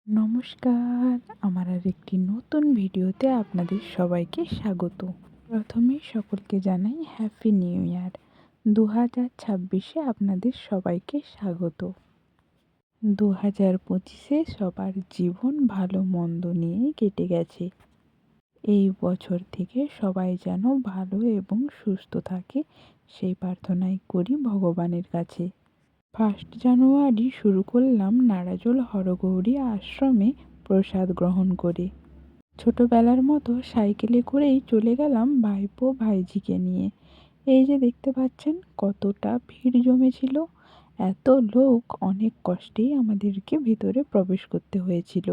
নমস্কার, আমার আরেকটি নতুন ভিডিওতে আপনাদের সবাইকে স্বাগত। প্রথমেই সকলকে জানাই হ্যাপি নিউ ইয়ার। 2026-এ আপনাদের সবাইকে স্বাগত। 2025-এ সবার জীবন ভালো মন্দ নিয়েই কেটে গেছে। এই বছর থেকে সবাই যেন ভালো এবং সুস্থ থাকে সেই প্রার্থনাই করি ভগবানের কাছে। 1 জানুয়ারি শুরু করলাম নাড়াজোল হরগৌরী আশ্রমে প্রসাদ গ্রহণ করে। ছোটবেলার মতো সাইকেলে করেই চলে গেলাম ভাইপো ভাইঝিকে নিয়ে। এই যে দেখতে পাচ্ছেন কতটা ভিড় জমেছিল। এত লোক, অনেক কষ্টেই আমাদেরকে ভিতরে প্রবেশ করতে হয়েছিল।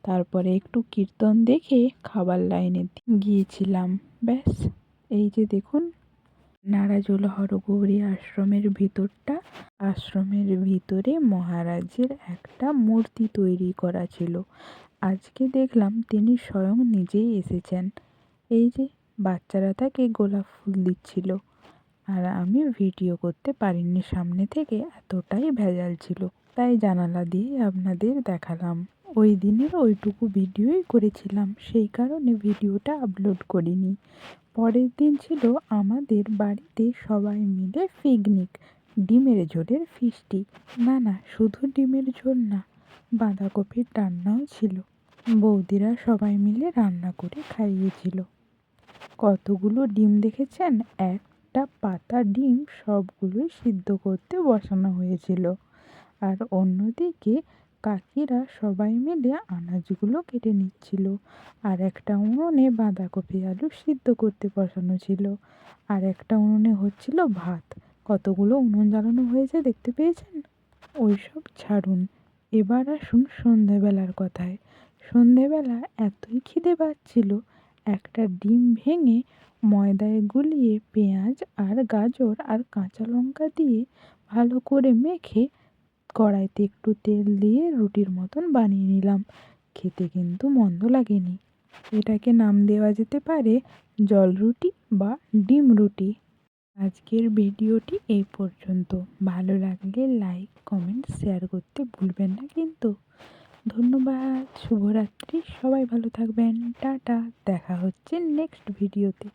তারপরে একটু কীর্তন দেখে খাবার লাইনে গিয়েছিলাম। ব্যাস, এই যে দেখুন নাড়াজোল হরগৌরী আশ্রমের ভিতরটা। আশ্রমের ভিতরে মহারাজের একটা মূর্তি তৈরি করা ছিল। আজকে দেখলাম তিনি স্বয়ং নিজেই এসেছেন। এই যে বাচ্চারা তাকে গোলাপ ফুল দিচ্ছিল। আর আমি ভিডিও করতে পারিনি সামনে থেকে, এতটাই ভেজাল ছিল, তাই জানালা দিয়ে আপনাদের দেখালাম। ওই দিনের ওইটুকু ভিডিওই করেছিলাম, সেই কারণে ভিডিওটা আপলোড করিনি। পরের দিন ছিল আমাদের বাড়িতে সবাই মিলে পিকনিক, ডিমের ঝোলের ফিস্টি। না, শুধু ডিমের ঝোল না, বাঁধাকপির রান্নাও ছিল। বৌদিরা সবাই মিলে রান্না করে খাইয়েছিল। কতগুলো ডিম দেখেছেন? একটা পাতা ডিম সবগুলোই সিদ্ধ করতে বসানো হয়েছিল। আর অন্যদিকে কাকিরা সবাই মিলে আনাজগুলো কেটে নিচ্ছিল। আর একটা উনুনে বাঁধাকপি আলু সিদ্ধ করতে বসানো ছিল। আর একটা উনুনে হচ্ছিল ভাত। কতগুলো উনুন জ্বালানো হয়েছে দেখতে পেয়েছেন? ওইসব ছাড়ুন, এবার আসুন সন্ধেবেলার কথায়। সন্ধেবেলা এতই খিদে পাচ্ছিল, একটা ডিম ভেঙে ময়দায় গুলিয়ে পেঁয়াজ আর গাজর আর কাঁচা লঙ্কা দিয়ে ভালো করে মেখে কড়াইতে একটু তেল দিয়ে রুটির মতন বানিয়ে নিলাম। খেতে কিন্তু মন্দ লাগেনি। এটাকে নাম দেওয়া যেতে পারে জল রুটি বা ডিম রুটি। আজকের ভিডিওটি এই পর্যন্ত। ভালো লাগলে লাইক, কমেন্ট, শেয়ার করতে ভুলবেন না কিন্তু। ধন্যবাদ, শুভরাত্রি, সবাই ভালো থাকবেন, টাটা। দেখা হচ্ছে নেক্সট ভিডিওতে।